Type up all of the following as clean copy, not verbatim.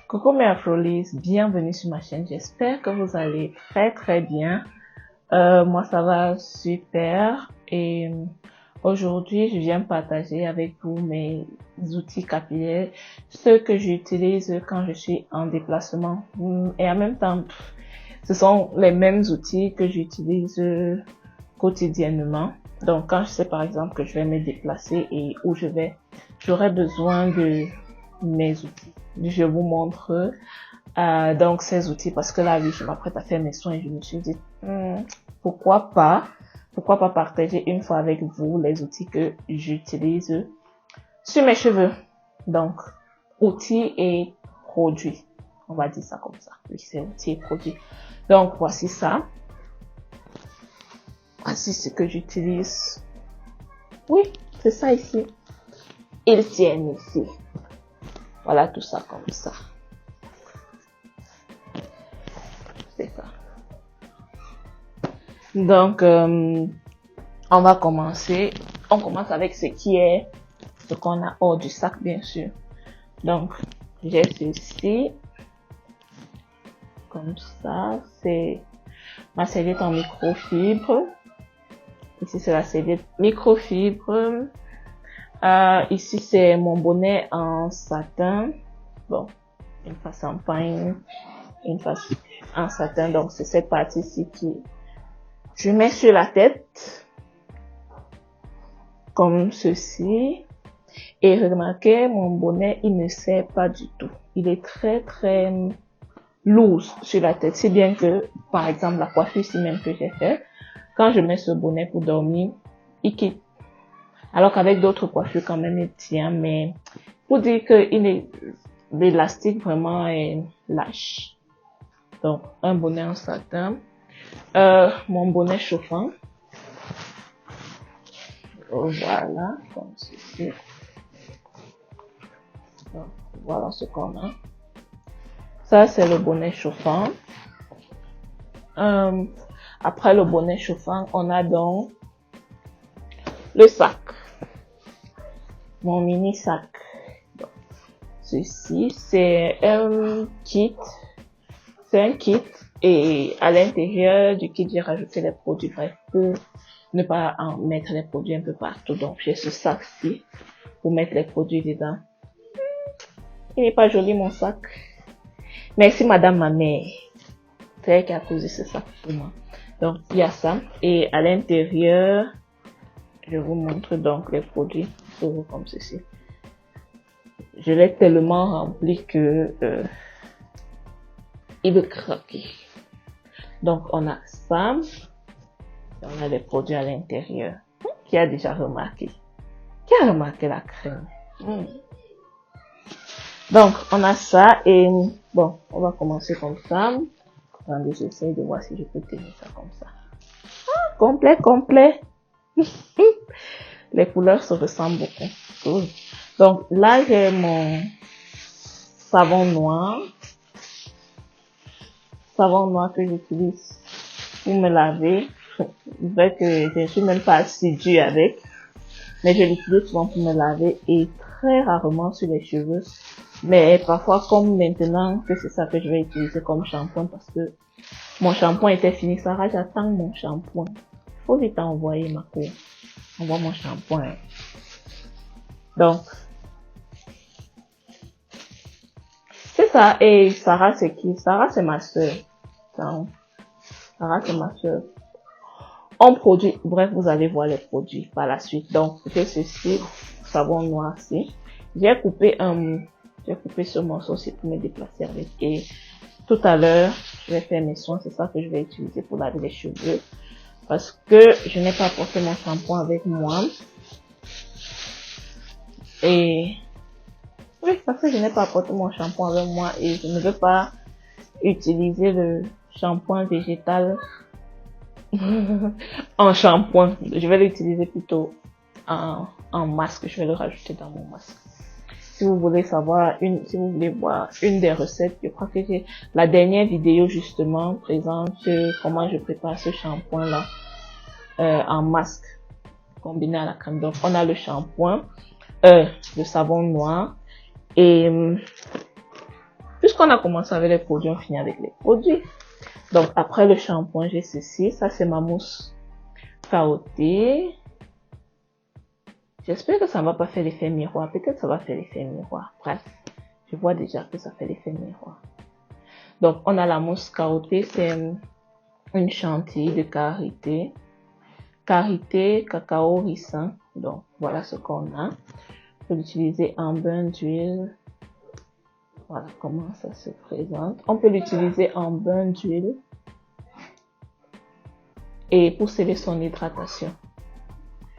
Coucou mes Afrolis, bienvenue sur ma chaîne, j'espère que vous allez très bien. Moi ça va super et aujourd'hui je viens partager avec vous mes outils capillaires, ceux que j'utilise quand je suis en déplacement et en même temps ce sont les mêmes outils que j'utilise quotidiennement. Donc quand je sais par exemple que je vais me déplacer et où je vais, j'aurai besoin de mes outils. Je vous montre donc ces outils parce que là oui je m'apprête à faire mes soins et je me suis dit pourquoi pas partager une fois avec vous les outils que j'utilise sur mes cheveux. Donc outils et produits, on va dire ça comme ça. Oui, c'est outils et produits. Donc voici ça. Voici ce que j'utilise. Oui, c'est ça ici. Ils tiennent ici. Voilà tout ça comme ça. C'est ça. Donc, on va commencer. On commence avec ce qu'on a hors du sac, bien sûr. Donc, j'ai ceci. Comme ça. C'est ma serviette en microfibre. Ici, c'est la serviette microfibre. Ici, c'est mon bonnet en satin. Bon, une face en pain, une face en satin. Donc, c'est cette partie-ci qui je mets sur la tête. Comme ceci. Et remarquez, mon bonnet, il ne serre pas du tout. Il est très loose sur la tête. C'est bien que, par exemple, la coiffure ici même que j'ai fait, quand je mets ce bonnet pour dormir, il quitte. Alors qu'avec d'autres coiffures, quand même, il tient. Mais pour dire que l'élastique vraiment est lâche. Donc, un bonnet en satin. Mon bonnet chauffant. Voilà, comme ceci. Donc, voilà ce qu'on a. Ça, c'est le bonnet chauffant. Après le bonnet chauffant, on a donc le sac. Mon mini sac. Donc, ceci, c'est un kit. C'est un kit. Et à l'intérieur du kit, j'ai rajouté les produits, bref, pour ne pas en mettre les produits un peu partout. Donc, j'ai ce sac-ci pour mettre les produits dedans. Il n'est pas joli, mon sac. Merci, madame ma mère. C'est elle qui a posé ce sac pour moi. Donc, il y a ça. Et à l'intérieur, je vous montre donc les produits pour vous comme ceci. Je l'ai tellement rempli que il veut craquer. Donc, on a ça. On a les produits à l'intérieur. Qui a déjà remarqué? Qui a remarqué la crème? Donc, on a ça et bon, on va commencer comme ça. Attendez, j'essaie de voir si je peux tenir ça comme ça. Complet. Les couleurs se ressemblent beaucoup. Cool. Donc, là, j'ai mon savon noir. Savon noir que j'utilise pour me laver. C'est vrai que je ne suis même pas assidue avec. Mais je l'utilise souvent pour me laver et très rarement sur les cheveux. Mais parfois, comme maintenant que c'est ça que je vais utiliser comme shampoing parce que mon shampoing était fini. Sarah, j'attends mon shampoing. Faut vite envoyer ma cour. Envoie mon shampoing. Donc, c'est ça. Et Sarah, c'est qui? Sarah, c'est ma soeur. Sarah, c'est ma soeur. On produit, bref, vous allez voir les produits par la suite. Donc, j'ai ceci, savon noir-ci. J'ai coupé ce morceau-ci pour me déplacer avec. Et tout à l'heure, je vais faire mes soins. C'est ça que je vais utiliser pour laver les cheveux. Parce que je n'ai pas apporté mon shampoing avec moi. Et oui, parce que je n'ai pas apporté mon shampoing avec moi et je ne veux pas utiliser le shampoing végétal en shampoing. Je vais l'utiliser plutôt en masque. Je vais le rajouter dans mon masque. Si vous voulez voir une des recettes, je crois que j'ai la dernière vidéo justement présente comment je prépare ce shampoing là en masque combiné à la crème. Donc on a le shampoing, le savon noir et puisqu'on a commencé avec les produits, on finit avec les produits. Donc, après le shampoing, j'ai ceci. Ça, c'est ma mousse caotée. J'espère que ça ne va pas faire l'effet miroir. Peut-être ça va faire l'effet miroir. Bref, je vois déjà que ça fait l'effet miroir. Donc, on a la mousse caotée. C'est une chantilly de karité. Karité, cacao, ricin. Donc, voilà ce qu'on a. On peut l'utiliser en bain d'huile. Voilà comment ça se présente. On peut l'utiliser en bain d'huile. Et pour sceller son hydratation.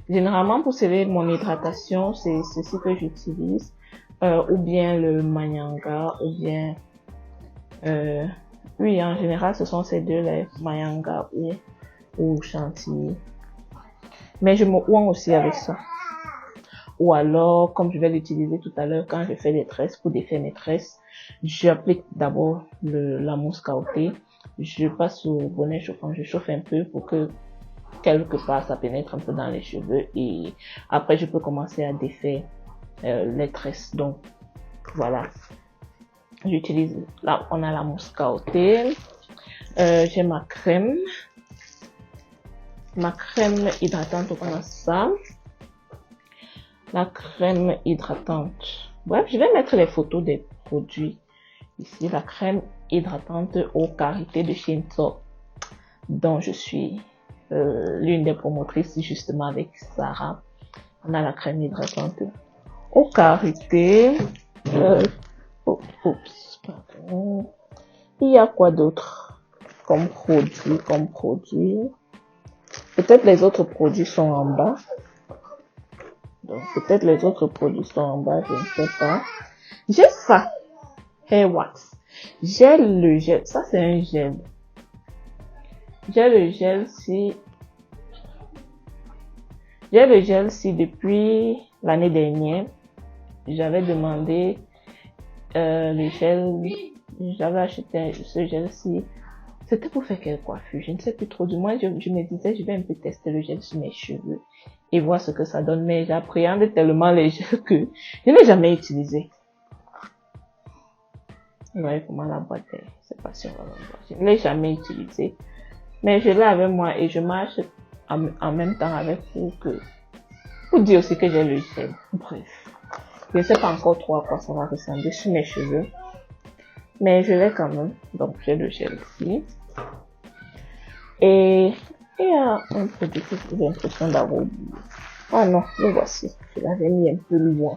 Généralement, pour sceller mon hydratation, c'est ceci que j'utilise. Ou bien le Mayanga, ou bien... oui, en général, ce sont ces deux, les Mayanga ou Chantilly. Mais je me oins aussi avec ça. Ou alors, comme je vais l'utiliser tout à l'heure, quand je fais les tresses, pour défaire mes tresses, j'applique d'abord la mousse caotée. Je passe au bonnet chauffant, je chauffe un peu pour que quelque part ça pénètre un peu dans les cheveux et après je peux commencer à défaire les tresses. Donc voilà, j'utilise là, on a la mousse caotée, j'ai ma crème hydratante. On a ça, la crème hydratante. Bref, je vais mettre les photos des produits ici. La crème hydratante aux karités de Shinto, dont je suis l'une des promotrices justement avec Sarah. On a la crème hydratante aux karités. Oups, pardon. Il y a quoi d'autre comme produit? Peut-être les autres produits sont en bas. Donc peut-être les autres produits sont en bas, je ne sais pas. J'ai ça. Hair wax. J'ai le gel. Ça c'est un gel. J'ai le gel si depuis l'année dernière, j'avais demandé le gel, j'avais acheté ce gel-ci. C'était pour faire quelle coiffure? Je ne sais plus trop. Du moins, je me disais, je vais un peu tester le gel sur mes cheveux et voir ce que ça donne. Mais j'appréhende tellement les gels que je n'ai jamais utilisé. Vous voyez comment la boîte est. C'est pas si on va voir. Je ne l'ai jamais utilisé. Mais je l'ai avec moi et je marche en même temps avec vous pour dire aussi que j'ai le gel. Bref. Je ne sais pas encore trop à quoi ça va ressembler sur mes cheveux. Mais je l'ai quand même. Donc j'ai le gel ici. Et il y a un produit que j'ai l'impression d'avoir oublié. Oh non, le voici. Je l'avais mis un peu loin.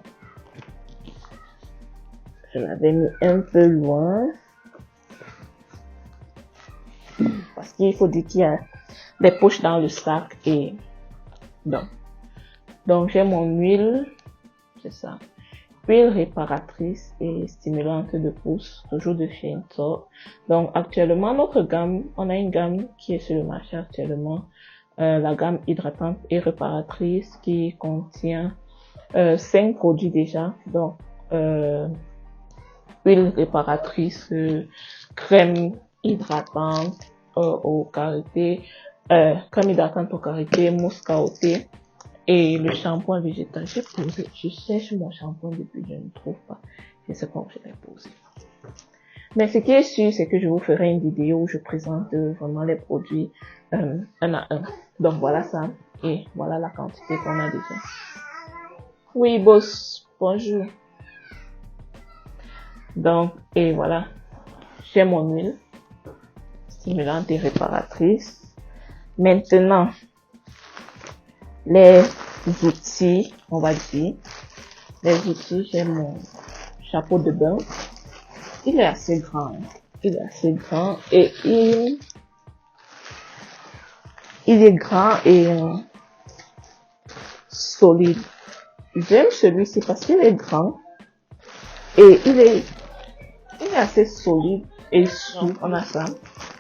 Parce qu'il faut dire qu'il y a des poches dans le sac et donc j'ai mon huile, c'est ça, huile réparatrice et stimulante de pousse, toujours de chez Shinto. Donc actuellement notre gamme, on a une gamme qui est sur le marché actuellement, la gamme hydratante et réparatrice qui contient 5 produits déjà. Donc huile réparatrice, crème hydratante au karité, mousse caotée et le shampoing végétal. Je cherche mon shampoing depuis, je ne trouve pas. Je ne sais pas où je l'ai posé. Mais ce qui est sûr, c'est que je vous ferai une vidéo où je présente vraiment les produits un à un. Donc voilà ça. Et voilà la quantité qu'on a déjà. Oui, boss. Bonjour. Donc, et voilà. J'ai mon huile stimulante et réparatrice. Maintenant, les outils, on va dire. Les outils, j'ai mon chapeau de bain. Il est assez grand. Et il est grand et solide. J'aime celui-ci parce qu'il est grand et il est assez solide et souple. On a ça.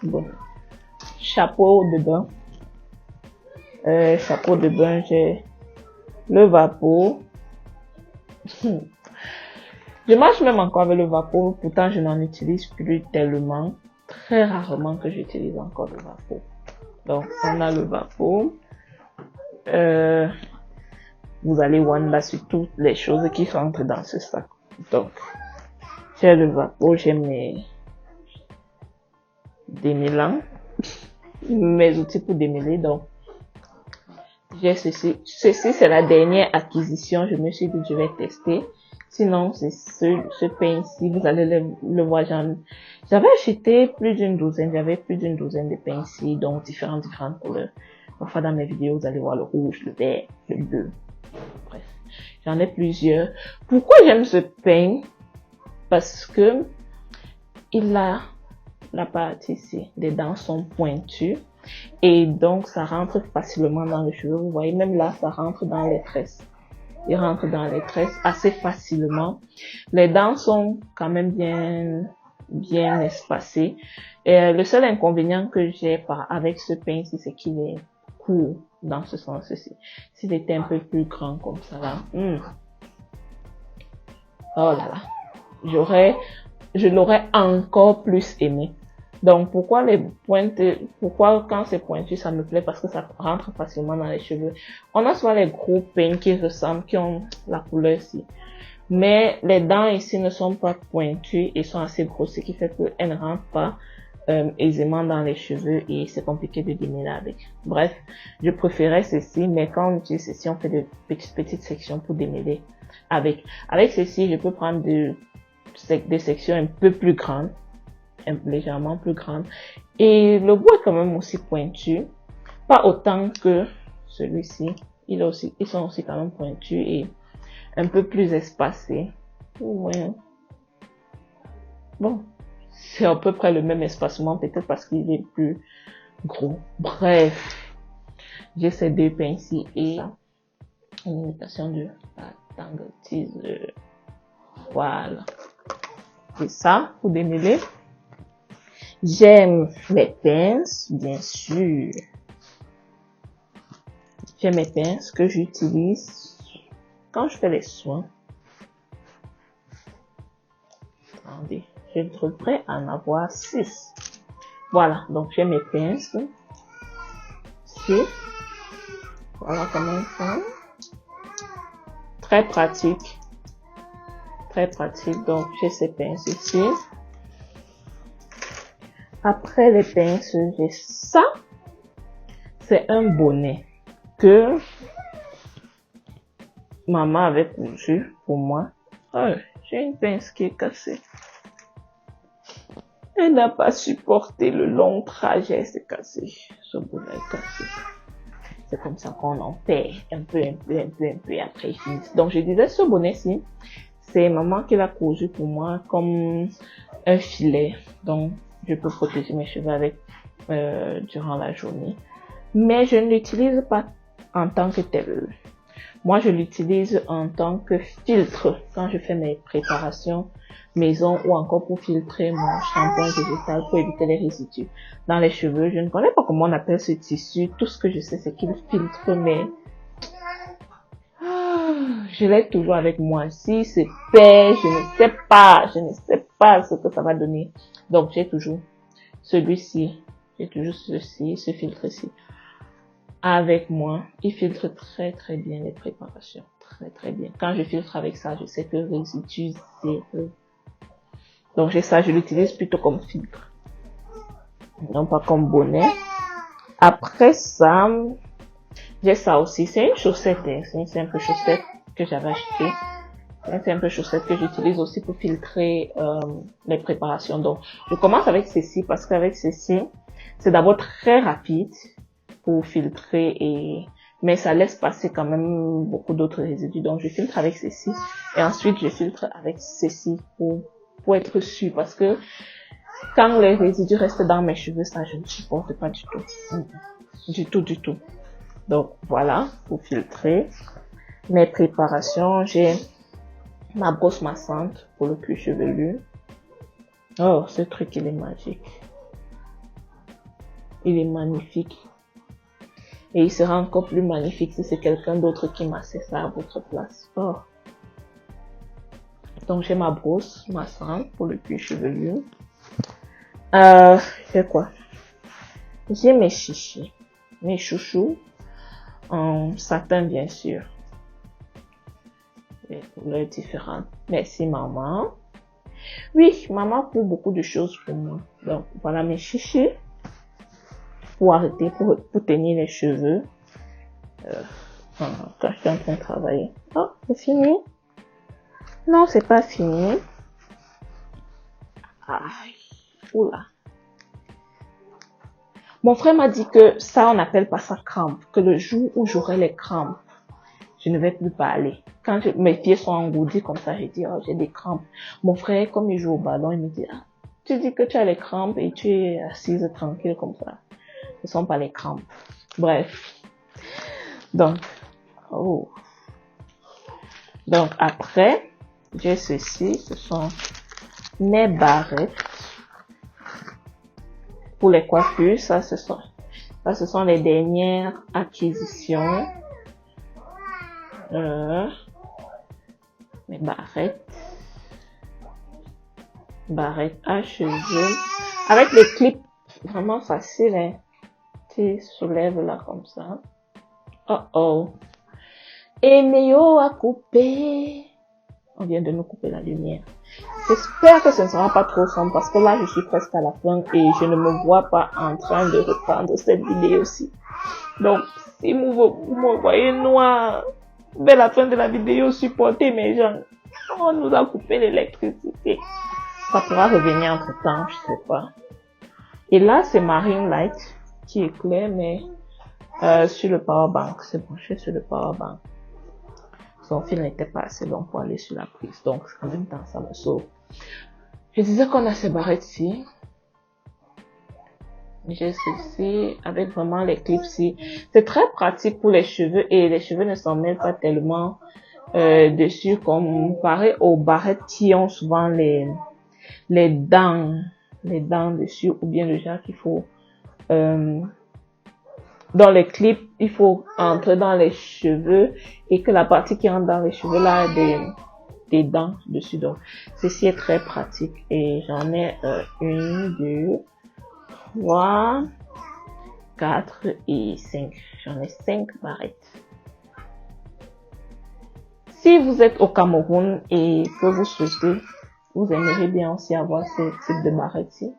Bon. Chapeau de bain. J'ai le Vapo. Je marche même encore avec le Vapo, pourtant je n'en utilise plus tellement. Très rarement que j'utilise encore le Vapo. Donc on a le Vapo. Vous allez voir là sur toutes les choses qui rentrent dans ce sac. Donc J'ai le Vapo, j'ai mes démêlants, mes outils pour démêler. Donc, j'ai ceci. Ceci, c'est la dernière acquisition. Je me suis dit, je vais tester. Sinon, c'est ce pain-ci. Vous allez le voir. J'avais acheté plus d'une douzaine. J'avais plus d'une douzaine de pains-ci. Donc, différentes couleurs. Parfois, dans mes vidéos, vous allez voir le rouge, le vert, le bleu. Bref. J'en ai plusieurs. Pourquoi j'aime ce pain? Parce que il a la partie ici. Les dents sont pointues. Et donc, ça rentre facilement dans les cheveux. Vous voyez, même là, ça rentre dans les tresses. Il rentre dans les tresses assez facilement. Les dents sont quand même bien espacées. Et le seul inconvénient que j'ai avec ce pince, c'est qu'il est court dans ce sens-ci. S'il était un peu plus grand comme ça là, oh là là, je l'aurais encore plus aimé. Donc, pourquoi quand c'est pointu, ça me plaît parce que ça rentre facilement dans les cheveux. On a souvent les gros peins qui ressemblent, qui ont la couleur ici. Mais les dents ici ne sont pas pointues et sont assez grosses, ce qui fait qu'elles ne rentrent pas aisément dans les cheveux et c'est compliqué de démêler avec. Bref, je préférais ceci, mais quand on utilise ceci, on fait des petites sections pour démêler avec. Avec ceci, je peux prendre des sections un peu plus grandes, légèrement plus grande, et le bout est quand même aussi pointu, pas autant que celui-ci. Ils sont aussi quand même pointus et un peu plus espacés. Ouais. Bon, c'est à peu près le même espacement, peut-être parce qu'il est plus gros. Bref, j'ai ces deux pinceaux et une imitation de la Tangle Teezer. Voilà, c'est ça pour démêler. J'aime mes pinces, bien sûr. J'aime mes pinces que j'utilise quand je fais les soins. Attendez, je devrais en avoir 6. Voilà, donc j'ai mes pinces. Ici. Voilà comment ils font. Très pratique. Très pratique, donc j'ai ces pinces ici. Après les pinces, j'ai ça. C'est un bonnet que maman avait cousu pour moi. Oh, j'ai une pince qui est cassée. Elle n'a pas supporté le long trajet, c'est cassé. Ce bonnet est cassé. C'est comme ça qu'on en perd un peu, et après il finit. Donc je disais, ce bonnet-ci, c'est maman qui l'a cousu pour moi comme un filet. Donc je peux protéger mes cheveux avec durant la journée. Mais je ne l'utilise pas en tant que tel. Moi, je l'utilise en tant que filtre quand je fais mes préparations maison ou encore pour filtrer mon shampoing végétal pour éviter les résidus dans les cheveux. Je ne connais pas comment on appelle ce tissu. Tout ce que je sais, c'est qu'il filtre, mais je l'ai toujours avec moi. Si c'est perd, je ne sais pas ce que ça va donner. Donc, j'ai toujours celui-ci. J'ai toujours ce filtre-ci avec moi. Il filtre très très bien les préparations. Très bien. Quand je filtre avec ça, je sais que le résidu zéro. Donc j'ai ça, je l'utilise plutôt comme filtre. Non pas comme bonnet. Après ça, j'ai ça aussi. C'est une chaussette. C'est une simple chaussette que j'avais achetée. C'est une simple chaussette que j'utilise aussi pour filtrer les préparations. Donc je commence avec ceci parce qu'avec ceci, c'est d'abord très rapide pour filtrer mais ça laisse passer quand même beaucoup d'autres résidus. Donc je filtre avec ceci et ensuite je filtre avec ceci pour être sûr, parce que quand les résidus restent dans mes cheveux, ça je ne supporte pas du tout. Du tout. Donc voilà, pour filtrer mes préparations, j'ai ma brosse massante pour le cuir chevelu. Oh, ce truc il est magique. Il est magnifique. Et il sera encore plus magnifique si c'est quelqu'un d'autre qui masse ça à votre place. Oh. Donc j'ai ma brosse massante pour le cuir chevelu. J'ai quoi? J'ai mes chichis, mes chouchous en satin bien sûr. Les couleurs différentes. Merci maman. Oui, maman fait beaucoup de choses pour moi. Donc, voilà mes chichis. Pour arrêter, pour tenir les cheveux. Quand je suis en train de travailler. Oh, c'est fini? Non, c'est pas fini. Aïe. Oula. Mon frère m'a dit que ça, on n'appelle pas ça crampe. Que le jour où j'aurai les crampes, je ne vais plus parler. Quand mes pieds sont engourdis comme ça, j'ai dit, oh, j'ai des crampes. Mon frère, comme il joue au ballon, il me dit, ah, tu dis que tu as les crampes et tu es assise tranquille comme ça. Ce ne sont pas les crampes. Bref. Donc, Donc après, j'ai ceci. Ce sont mes barrettes. Pour les coiffures, ça, ce sont les dernières acquisitions. Mes barrettes à cheveux avec les clips vraiment faciles, hein. Tu soulèves là comme ça. Et Néo a coupé. On vient de nous couper la lumière. J'espère que ce ne sera pas trop sombre parce que là je suis presque à la fin et je ne me vois pas en train de reprendre cette vidéo-ci. Donc si vous me voyez noir dès la fin de la vidéo, supportez mes gens. On nous a coupé l'électricité. Ça pourra revenir entre temps, je sais pas. Et là c'est ma ring light qui éclaire, mais sur le powerbank. C'est branché sur le powerbank. Son fil n'était pas assez long pour aller sur la prise. Donc en même temps ça me sauve. Je disais qu'on a ces barrettes-ci. J'ai ceci avec vraiment les clips-ci. C'est très pratique pour les cheveux et les cheveux ne s'en mêlent pas tellement dessus comparé aux barrettes qui ont souvent les dents dessus ou bien le genre qu'il faut dans les clips, il faut entrer dans les cheveux et que la partie qui entre dans les cheveux là a des dents dessus. Donc, ceci est très pratique et j'en ai 1, 2, 3, 4 et 5. J'en ai 5 barrettes. Si vous êtes au Cameroun et que vous souhaitez, vous aimeriez bien aussi avoir ce type de barrettes-ci.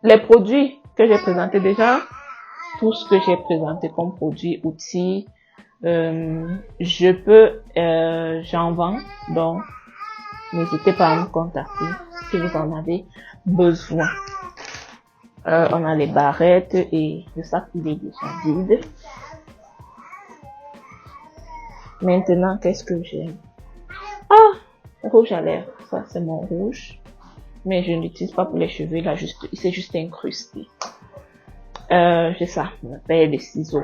Les produits que j'ai présentés déjà, tout ce que j'ai présenté comme produits, outils, j'en vends, donc n'hésitez pas à me contacter si vous en avez besoin. On a les barrettes et le sac il est déjà vide. Maintenant, qu'est-ce que j'ai? Rouge à lèvres, ça c'est mon rouge, mais je n'utilise pas pour les cheveux, là il s'est juste incrusté. J'ai ça, on appelle des ciseaux.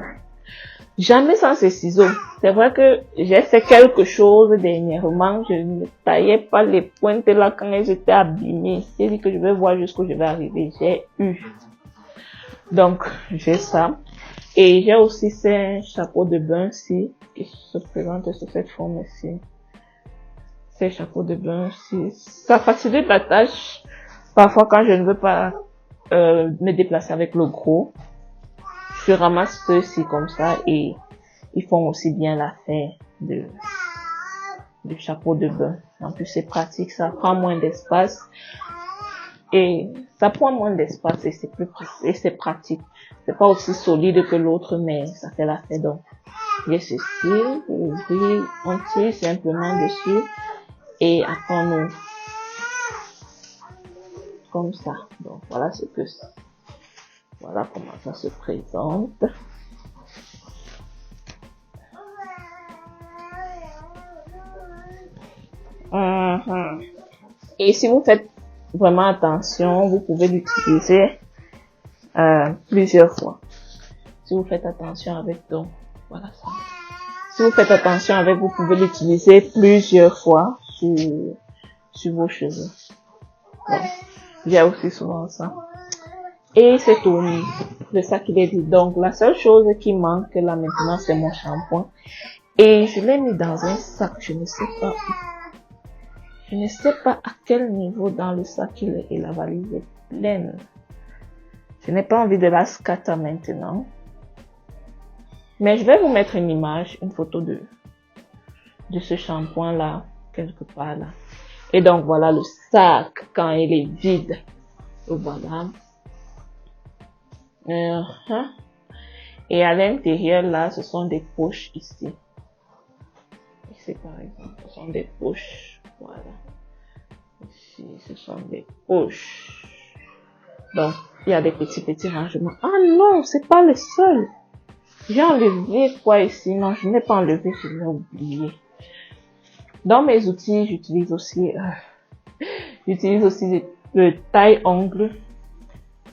Jamais sans ces ciseaux. C'est vrai que j'ai fait quelque chose dernièrement. Je ne taillais pas les pointes là quand elles étaient abîmées. J'ai dit que je vais voir jusqu'où je vais arriver. J'ai eu. Donc, j'ai ça. Et j'ai aussi ces chapeaux de bain-ci qui se présentent sous cette forme-ci. Ces chapeaux de bain-ci. Ça facilite la tâche. Parfois, quand je ne veux pas me déplacer avec le gros, je ramasse ceux-ci comme ça et ils font aussi bien l'affaire du chapeau de bain. En plus, c'est pratique, ça prend moins d'espace et ça prend moins d'espace et c'est plus pratique et c'est pratique. C'est pas aussi solide que l'autre, mais ça fait l'affaire. Donc, j'ai ceci, vous ouvrez, on tire simplement dessus et après on ouvre comme ça. Donc voilà voilà comment ça se présente. Et si vous faites vraiment attention, vous pouvez l'utiliser plusieurs fois. Si vous faites attention avec voilà ça. Si vous faites attention avec, vous pouvez l'utiliser plusieurs fois sur vos cheveux. Donc, j'ai aussi souvent ça. Et c'est tout. Le sac il est vide. Donc la seule chose qui manque là maintenant c'est mon shampoing. Et je l'ai mis dans un sac. Je ne sais pas à quel niveau dans le sac il est. Et la valise est pleine. Je n'ai pas envie de la scatter maintenant. Mais je vais vous mettre une image, une photo de ce shampoing là, quelque part là. Et donc, voilà le sac quand il est vide. Voilà. Et à l'intérieur, là, ce sont des poches ici. Ici, par exemple, ce sont des poches. Voilà. Ici, ce sont des poches. Donc, il y a des petits rangements. Ah non, c'est pas le seul. J'ai enlevé quoi ici? Non, je n'ai pas enlevé, je l'ai oublié. Dans mes outils, j'utilise aussi le taille-ongle.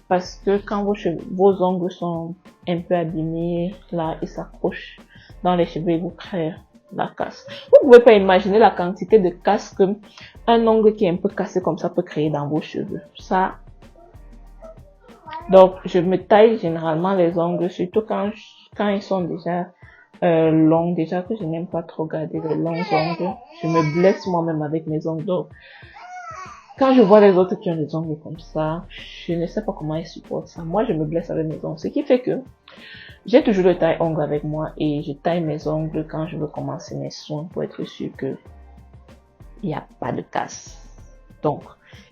Parce que quand vos ongles sont un peu abîmés, là, ils s'accrochent dans les cheveux et vous créez la casse. Vous pouvez pas imaginer la quantité de casse que un ongle qui est un peu cassé comme ça peut créer dans vos cheveux. Ça. Donc, je me taille généralement les ongles, surtout quand ils sont déjà longs, déjà que je n'aime pas trop garder les longs ongles. Je me blesse moi-même avec mes ongles. Donc, quand je vois les autres qui ont des ongles comme ça, je ne sais pas comment ils supportent ça. Moi, je me blesse avec mes ongles. Ce qui fait que j'ai toujours le taille-ongle avec moi et je taille mes ongles quand je veux commencer mes soins pour être sûr que il n'y a pas de casse. Donc,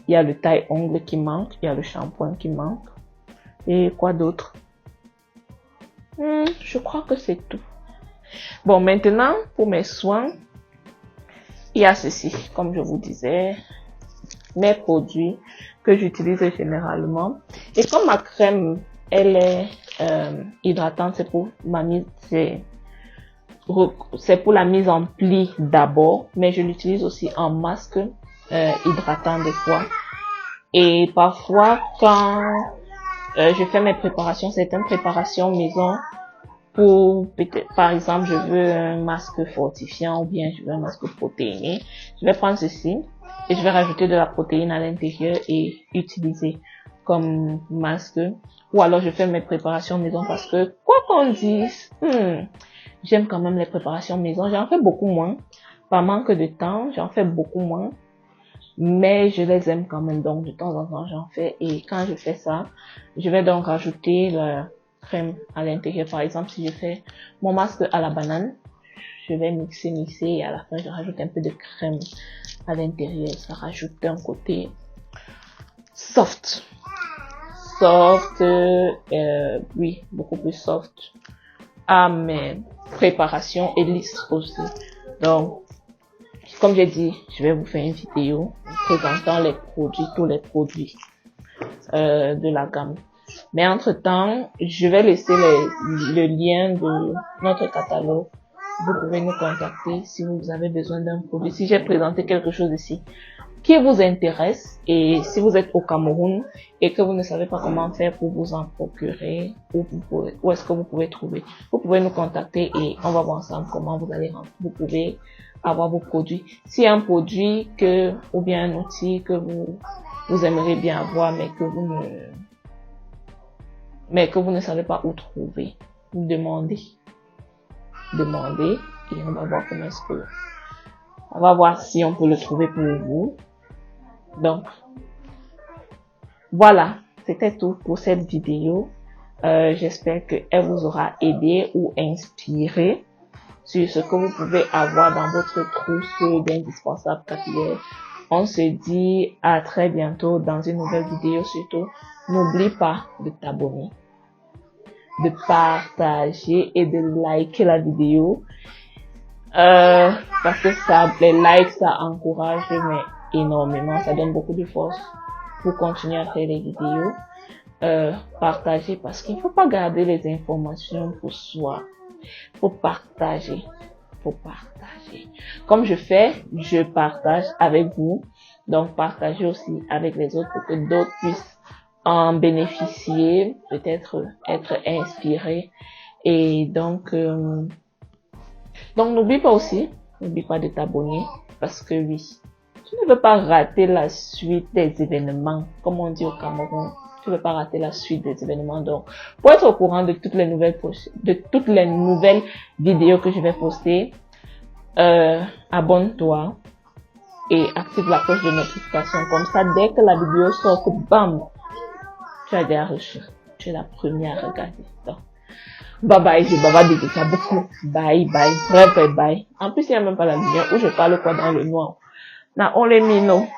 il y a le taille-ongle qui manque, il y a le shampoing qui manque. Et quoi d'autre? Je crois que c'est tout. Bon, maintenant, pour mes soins, il y a ceci, comme je vous disais, mes produits que j'utilise généralement. Et comme ma crème, elle est hydratante, c'est pour la mise en pli d'abord, mais je l'utilise aussi en masque hydratant des fois. Et parfois, quand je fais mes préparations, certaines préparations maison, pour peut-être, par exemple, je veux un masque fortifiant ou bien je veux un masque protéiné, je vais prendre ceci et je vais rajouter de la protéine à l'intérieur et utiliser comme masque. Ou alors je fais mes préparations maison parce que quoi qu'on dise, j'aime quand même les préparations maison. J'en fais beaucoup moins. Par manque de temps, j'en fais beaucoup moins. Mais je les aime quand même. Donc de temps en temps, j'en fais. Et quand je fais ça, je vais donc rajouter la crème à l'intérieur. Par exemple, si je fais mon masque à la banane, je vais mixer et à la fin, je rajoute un peu de crème à l'intérieur. Ça rajoute un côté soft. Oui, beaucoup plus soft à mes préparations et lisse aussi. Donc, comme j'ai dit, je vais vous faire une vidéo présentant tous les produits de la gamme. Mais entre-temps, je vais laisser le lien de notre catalogue. Vous pouvez nous contacter si vous avez besoin d'un produit. Si j'ai présenté quelque chose ici qui vous intéresse et si vous êtes au Cameroun et que vous ne savez pas comment faire pour vous en procurer, où est-ce que vous pouvez trouver, vous pouvez nous contacter et on va voir ensemble comment vous pouvez avoir vos produits. Si un produit ou bien un outil que vous aimeriez bien avoir mais que vous ne savez pas où trouver, demandez et on va voir on va voir si on peut le trouver pour vous. Donc, voilà, c'était tout pour cette vidéo. J'espère qu'elle vous aura aidé ou inspiré sur ce que vous pouvez avoir dans votre trousse d'indispensables capillaires. On se dit à très bientôt dans une nouvelle vidéo. Surtout, n'oublie pas de t'abonner, de partager et de liker la vidéo. Parce que les likes, ça encourage énormément, ça donne beaucoup de force pour continuer à faire les vidéos. Partager parce qu'il ne faut pas garder les informations pour soi. Faut partager. Comme je partage avec vous. Donc, partagez aussi avec les autres pour que d'autres puissent en bénéficier, peut-être être inspirés. Et donc n'oublie pas de t'abonner parce que oui, tu ne veux pas rater la suite des événements, comme on dit au Cameroun. Tu ne veux pas rater la suite des événements. Donc, pour être au courant de toutes les nouvelles vidéos que je vais poster, abonne-toi et active la cloche de notification. Comme ça, dès que la vidéo sort, bam, tu as déjà reçu. Tu es la première à regarder. Donc, bye bye, j'ai bavardé déjà beaucoup. Bye bye, vrai bye. En plus, il n'y a même pas la lumière où je parle quoi dans le noir. na ole mino.